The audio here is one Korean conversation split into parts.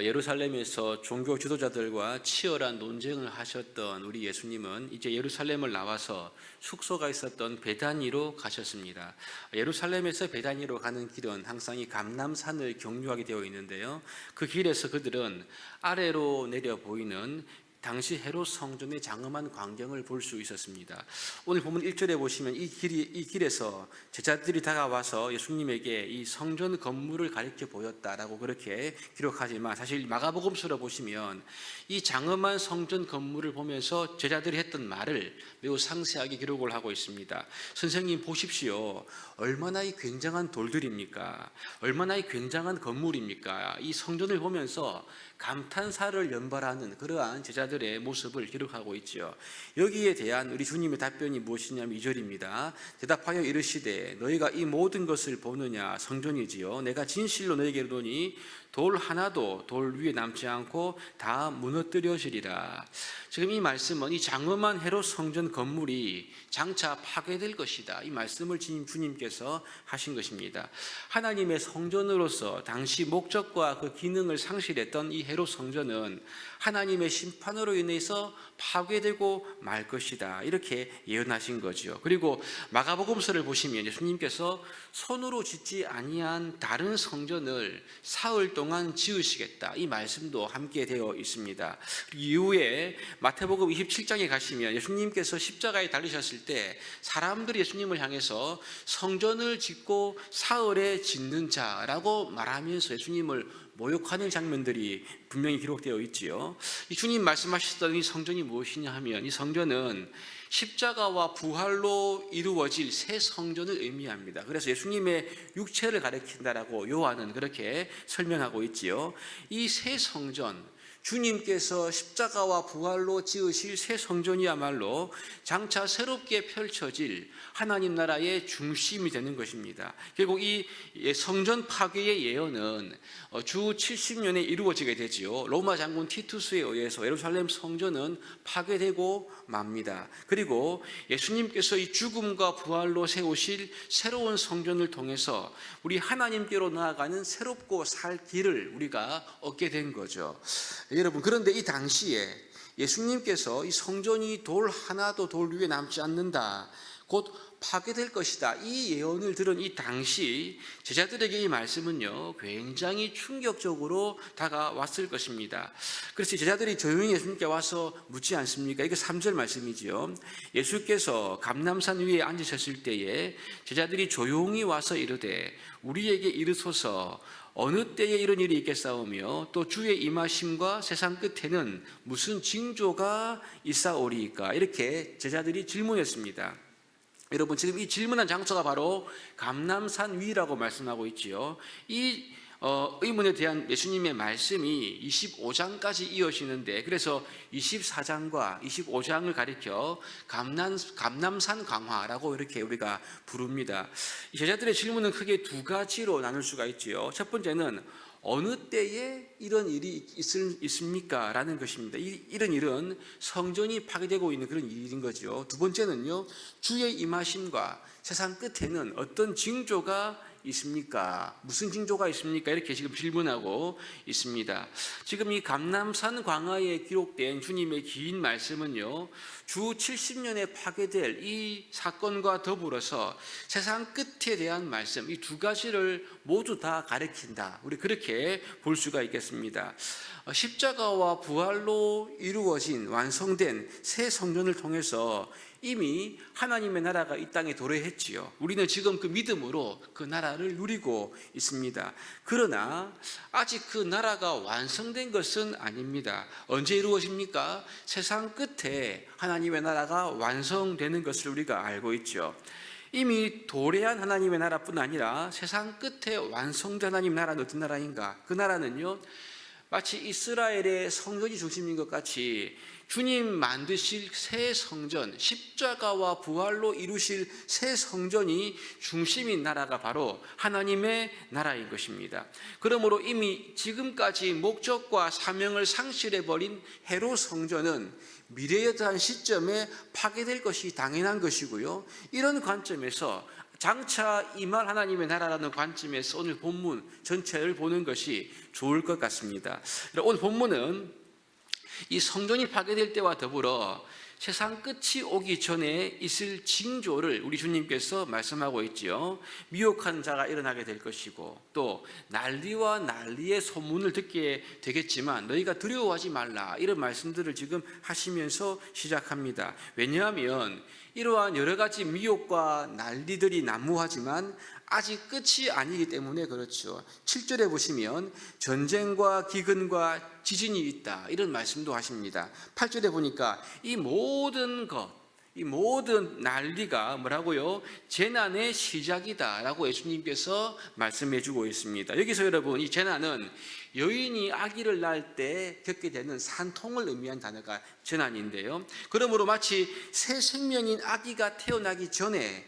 예루살렘에서 종교 지도자들과 치열한 논쟁을 하셨던 우리 예수님은 이제 예루살렘을 나와서 숙소가 있었던 베다니로 가셨습니다. 예루살렘에서 베다니로 가는 길은 항상 이 감람산을 경유하게 되어 있는데요. 그 길에서 그들은 아래로 내려 보이는 당시 헤롯 성전의 장엄한 광경을 볼 수 있었습니다. 오늘 본문 1절에 보시면 이 길에서 제자들이 다가와서 예수님에게 이 성전 건물을 가리켜 보였다라고 그렇게 기록하지만, 사실 마가복음서로 보시면 이 장엄한 성전 건물을 보면서 제자들이 했던 말을 매우 상세하게 기록을 하고 있습니다. 선생님 보십시오. 얼마나 이 굉장한 돌들입니까? 얼마나 이 굉장한 건물입니까? 이 성전을 보면서 감탄사를 연발하는 그러한 제자들의 모습을 기록하고 있죠. 여기에 대한 우리 주님의 답변이 무엇이냐면 2절입니다. 대답하여 이르시되 너희가 이 모든 것을 보느냐? 성전이지요. 내가 진실로 너희에게 이르노니 돌 하나도 돌 위에 남지 않고 다 무너뜨려지리라. 지금 이 말씀은 이 장엄한 헤롯 성전 건물이 장차 파괴될 것이다, 이 말씀을 주님께서 하신 것입니다. 하나님의 성전으로서 당시 목적과 그 기능을 상실했던 이 헤롯 성전은 하나님의 심판으로 인해서 파괴되고 말 것이다, 이렇게 예언하신 거죠. 그리고 마가복음서를 보시면 예수님께서 손으로 짓지 아니한 다른 성전을 사흘 동안 지으시겠다, 이 말씀도 함께 되어 있습니다. 이후에 마태복음 27장에 가시면 예수님께서 십자가에 달리셨을 때 사람들이 예수님을 향해서 성전을 짓고 사흘에 짓는 자라고 말하면서 예수님을 모욕하는 장면들이 분명히 기록되어 있지요. 이 주님 말씀하셨던 이 성전이 무엇이냐 하면, 이 성전은 십자가와 부활로 이루어질 새 성전을 의미합니다. 그래서 예수님의 육체를 가리킨다라고 요한은 그렇게 설명하고 있지요. 이 새 성전, 주님께서 십자가와 부활로 지으실 새 성전이야말로 장차 새롭게 펼쳐질 하나님 나라의 중심이 되는 것입니다. 결국 이 성전 파괴의 예언은 주 70년에 이루어지게 되지요. 로마 장군 티투스에 의해서 예루살렘 성전은 파괴되고 맙니다. 그리고 예수님께서 이 죽음과 부활로 세우실 새로운 성전을 통해서 우리 하나님께로 나아가는 새롭고 살 길을 우리가 얻게 된 거죠. 여러분, 그런데 이 당시에 예수님께서 이 성전이 돌 하나도 돌 위에 남지 않는다, 곧 파괴될 것이다, 이 예언을 들은 이 당시 제자들에게 이 말씀은요 굉장히 충격적으로 다가왔을 것입니다. 그래서 제자들이 조용히 예수님께 와서 묻지 않습니까? 이게 3절 말씀이지요. 예수께서 감람산 위에 앉으셨을 때에 제자들이 조용히 와서 이르되 우리에게 이르소서 어느 때에 이런 일이 있겠사오며 또 주의 임하심과 세상 끝에는 무슨 징조가 있사오리이까? 이렇게 제자들이 질문했습니다. 여러분, 지금 이 질문한 장소가 바로 감람산 위라고 말씀하고 있지요. 이 의문에 대한 예수님의 말씀이 25장까지 이어지는데, 그래서 24장과 25장을 가리켜 감람산 강화라고 이렇게 우리가 부릅니다. 제자들의 질문은 크게 두 가지로 나눌 수가 있지요. 첫 번째는 어느 때에 이런 일이 있습니까? 라는 것입니다. 이런 일은 성전이 파괴되고 있는 그런 일인 거죠. 두 번째는요, 주의 임하심과 세상 끝에는 어떤 징조가 있습니까? 무슨 징조가 있습니까? 이렇게 지금 질문하고 있습니다. 지금 이 감람산 광화에 기록된 주님의 긴 말씀은요, 주 70년에 파괴될 이 사건과 더불어서 세상 끝에 대한 말씀, 이 두 가지를 모두 다 가리킨다, 우리 그렇게 볼 수가 있겠습니다. 십자가와 부활로 이루어진 완성된 새 성전을 통해서 이미 하나님의 나라가 이 땅에 도래했지요. 우리는 지금 그 믿음으로 그 나라를 누리고 있습니다. 그러나 아직 그 나라가 완성된 것은 아닙니다. 언제 이루어집니까? 세상 끝에 하나님의 나라가 완성되는 것을 우리가 알고 있죠. 이미 도래한 하나님의 나라뿐 아니라 세상 끝에 완성된 하나님의 나라는 어떤 나라인가? 그 나라는요, 마치 이스라엘의 성전이 중심인 것 같이 주님 만드실 새 성전, 십자가와 부활로 이루실 새 성전이 중심인 나라가 바로 하나님의 나라인 것입니다. 그러므로 이미 지금까지 목적과 사명을 상실해버린 헤롯 성전은 미래에 대한 시점에 파괴될 것이 당연한 것이고요. 이런 관점에서 장차 임할 하나님의 나라라는 관점에서 오늘 본문 전체를 보는 것이 좋을 것 같습니다. 오늘 본문은 이 성전이 파괴될 때와 더불어 세상 끝이 오기 전에 있을 징조를 우리 주님께서 말씀하고 있지요. 미혹한 자가 일어나게 될 것이고, 또 난리와 난리의 소문을 듣게 되겠지만 너희가 두려워하지 말라, 이런 말씀들을 지금 하시면서 시작합니다. 왜냐하면 이러한 여러 가지 미혹과 난리들이 난무하지만 아직 끝이 아니기 때문에 그렇죠. 7절에 보시면 전쟁과 기근과 지진이 있다, 이런 말씀도 하십니다. 8절에 보니까 이 모든 것, 이 모든 난리가 뭐라고요? 재난의 시작이다라고 예수님께서 말씀해 주고 있습니다. 여기서 여러분, 이 재난은 여인이 아기를 낳을 때 겪게 되는 산통을 의미한 단어가 재난인데요, 그러므로 마치 새 생명인 아기가 태어나기 전에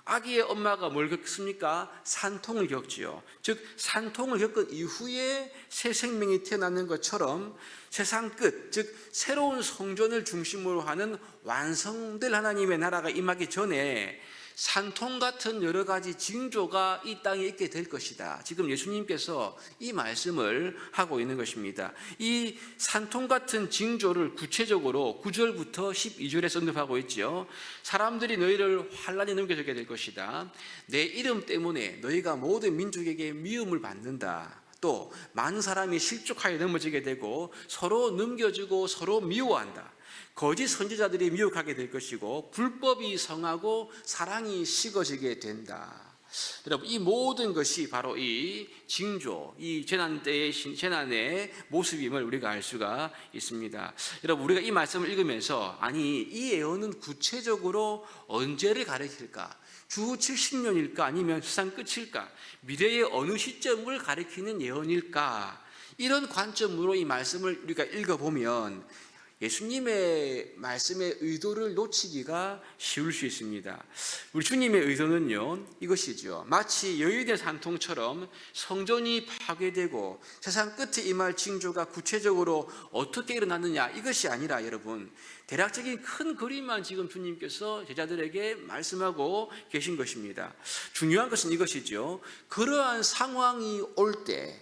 아기의 엄마가 뭘 겪습니까? 산통을 겪지요. 즉 산통을 겪은 이후에 새 생명이 태어나는 것처럼 세상 끝, 즉 새로운 성전을 중심으로 하는 완성될 하나님의 나라가 임하기 전에 산통 같은 여러 가지 징조가 이 땅에 있게 될 것이다. 지금 예수님께서 이 말씀을 하고 있는 것입니다. 이 산통 같은 징조를 구체적으로 9절부터 12절에 언급하고 있지요. 사람들이 너희를 환난에 넘겨주게 될 것이다. 내 이름 때문에 너희가 모든 민족에게 미움을 받는다. 또 많은 사람이 실족하여 넘어지게 되고 서로 넘겨주고 서로 미워한다. 거짓 선지자들이 미혹하게 될 것이고 불법이 성하고 사랑이 식어지게 된다. 여러분, 이 모든 것이 바로 이 징조, 이 재난의 모습임을 우리가 알 수가 있습니다. 여러분, 우리가 이 말씀을 읽으면서 아니 이 예언은 구체적으로 언제를 가리킬까? 주 70년일까? 아니면 세상 끝일까? 미래의 어느 시점을 가리키는 예언일까? 이런 관점으로 이 말씀을 우리가 읽어보면 예수님의 말씀의 의도를 놓치기가 쉬울 수 있습니다. 우리 주님의 의도는요, 이것이죠. 마치 여인의 산통처럼 성전이 파괴되고 세상 끝에 임할 징조가 구체적으로 어떻게 일어났느냐, 이것이 아니라 여러분, 대략적인 큰 그림만 지금 주님께서 제자들에게 말씀하고 계신 것입니다. 중요한 것은 이것이죠. 그러한 상황이 올 때,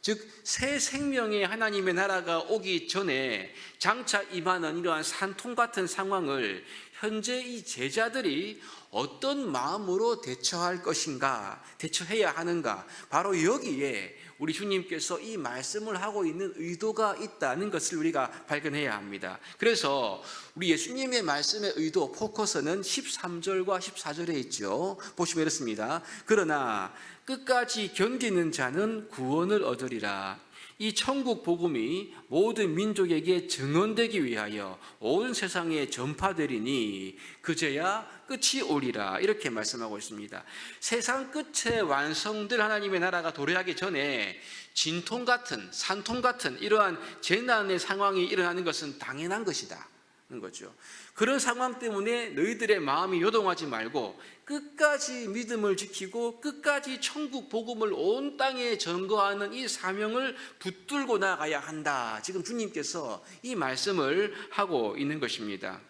즉 새 생명의 하나님의 나라가 오기 전에 장차 임하는 이러한 산통 같은 상황을 현재 이 제자들이 어떤 마음으로 대처할 것인가, 대처해야 하는가, 바로 여기에 우리 주님께서 이 말씀을 하고 있는 의도가 있다는 것을 우리가 발견해야 합니다. 그래서 우리 예수님의 말씀의 의도, 포커스는 13절과 14절에 있죠. 보시면 이렇습니다. 그러나 끝까지 견디는 자는 구원을 얻으리라. 이 천국 복음이 모든 민족에게 증언되기 위하여 온 세상에 전파되리니 그제야 끝이 오리라, 이렇게 말씀하고 있습니다. 세상 끝에 완성될 하나님의 나라가 도래하기 전에 진통 같은, 산통 같은 이러한 재난의 상황이 일어나는 것은 당연한 것이다 는 거죠. 그런 상황 때문에 너희들의 마음이 요동하지 말고 끝까지 믿음을 지키고 끝까지 천국 복음을 온 땅에 전거하는 이 사명을 붙들고 나가야 한다. 지금 주님께서 이 말씀을 하고 있는 것입니다.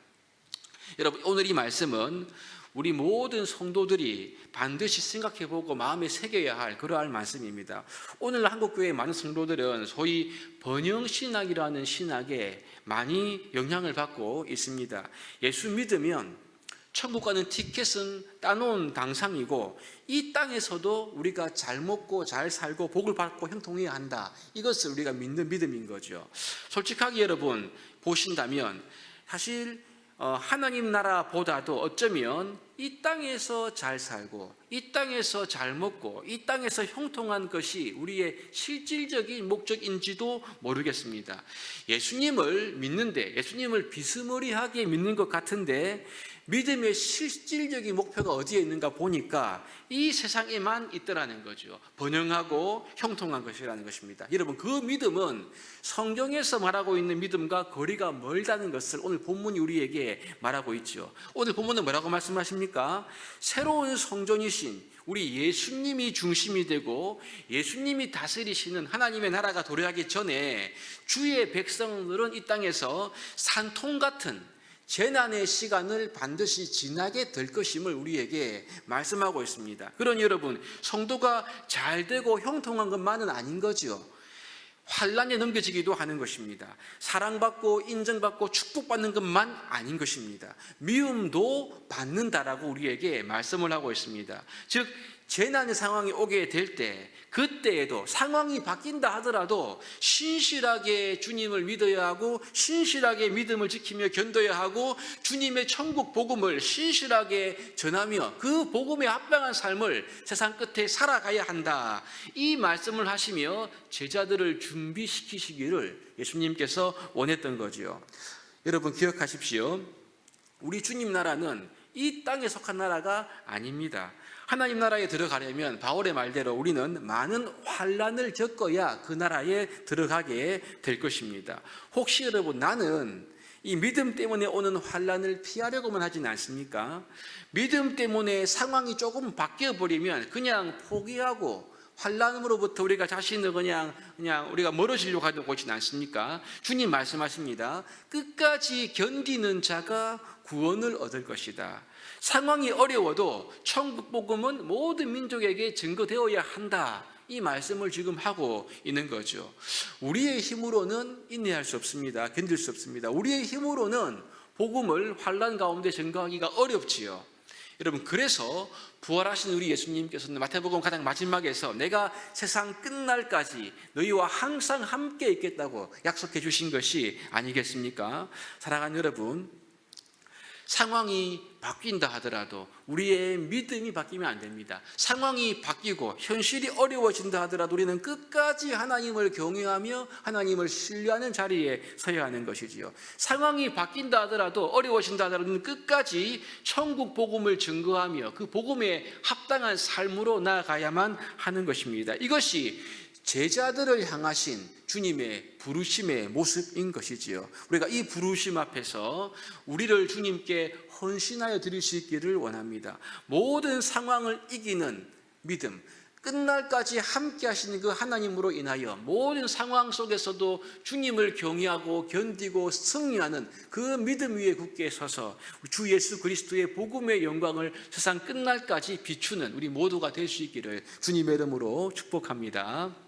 여러분, 오늘 이 말씀은 우리 모든 성도들이 반드시 생각해보고 마음에 새겨야 할 그러한 말씀입니다. 오늘 한국교회의 많은 성도들은 소위 번영신학이라는 신학에 많이 영향을 받고 있습니다. 예수 믿으면 천국 가는 티켓은 따놓은 당상이고 이 땅에서도 우리가 잘 먹고 잘 살고 복을 받고 형통해야 한다. 이것을 우리가 믿는 믿음인 거죠. 솔직하게 여러분 보신다면 사실 하나님 나라보다도 어쩌면 이 땅에서 잘 살고 이 땅에서 잘 먹고 이 땅에서 형통한 것이 우리의 실질적인 목적인지도 모르겠습니다. 예수님을 믿는데, 예수님을 비스무리하게 믿는 것 같은데 믿음의 실질적인 목표가 어디에 있는가 보니까 이 세상에만 있더라는 거죠. 번영하고 형통한 것이라는 것입니다. 여러분, 그 믿음은 성경에서 말하고 있는 믿음과 거리가 멀다는 것을 오늘 본문이 우리에게 말하고 있죠. 오늘 본문은 뭐라고 말씀하십니까? 새로운 성전이신 우리 예수님이 중심이 되고 예수님이 다스리시는 하나님의 나라가 도래하기 전에 주의 백성들은 이 땅에서 산통 같은 재난의 시간을 반드시 지나게 될 것임을 우리에게 말씀하고 있습니다. 그러니 여러분, 성도가 잘 되고 형통한 것만은 아닌 거죠. 환난에 넘겨지기도 하는 것입니다. 사랑받고 인정받고 축복받는 것만 아닌 것입니다. 미움도 받는다라고 우리에게 말씀을 하고 있습니다. 즉 재난의 상황이 오게 될 때, 그때에도 상황이 바뀐다 하더라도 신실하게 주님을 믿어야 하고, 신실하게 믿음을 지키며 견뎌야 하고, 주님의 천국 복음을 신실하게 전하며 그 복음에 합당한 삶을 세상 끝에 살아가야 한다, 이 말씀을 하시며 제자들을 준비시키시기를 예수님께서 원했던 거지요. 여러분 기억하십시오. 우리 주님 나라는 이 땅에 속한 나라가 아닙니다. 하나님 나라에 들어가려면 바울의 말대로 우리는 많은 환난을 겪어야 그 나라에 들어가게 될 것입니다. 혹시 여러분, 나는 이 믿음 때문에 오는 환난을 피하려고만 하진 않습니까? 믿음 때문에 상황이 조금 바뀌어버리면 그냥 포기하고 환난으로부터 우리가 자신을 그냥 우리가 멀어지려고 하는 곳이지 않습니까? 주님 말씀하십니다. 끝까지 견디는 자가 구원을 얻을 것이다. 상황이 어려워도 천국 복음은 모든 민족에게 증거되어야 한다, 이 말씀을 지금 하고 있는 거죠. 우리의 힘으로는 인내할 수 없습니다. 견딜 수 없습니다. 우리의 힘으로는 복음을 환난 가운데 증거하기가 어렵지요. 여러분, 그래서 부활하신 우리 예수님께서는 마태복음 가장 마지막에서 내가 세상 끝날까지 너희와 항상 함께 있겠다고 약속해 주신 것이 아니겠습니까? 사랑하는 여러분, 상황이 바뀐다 하더라도 우리의 믿음이 바뀌면 안 됩니다. 상황이 바뀌고 현실이 어려워진다 하더라도 우리는 끝까지 하나님을 경외하며 하나님을 신뢰하는 자리에 서야 하는 것이지요. 상황이 바뀐다 하더라도 어려워진다 하더라도 끝까지 천국 복음을 증거하며 그 복음에 합당한 삶으로 나아가야만 하는 것입니다. 이것이 제자들을 향하신 주님의 부르심의 모습인 것이지요. 우리가 이 부르심 앞에서 우리를 주님께 헌신하여 드릴 수 있기를 원합니다. 모든 상황을 이기는 믿음, 끝날까지 함께 하시는 그 하나님으로 인하여 모든 상황 속에서도 주님을 경외하고 견디고 승리하는 그 믿음 위에 굳게 서서 주 예수 그리스도의 복음의 영광을 세상 끝날까지 비추는 우리 모두가 될 수 있기를 주님의 이름으로 축복합니다.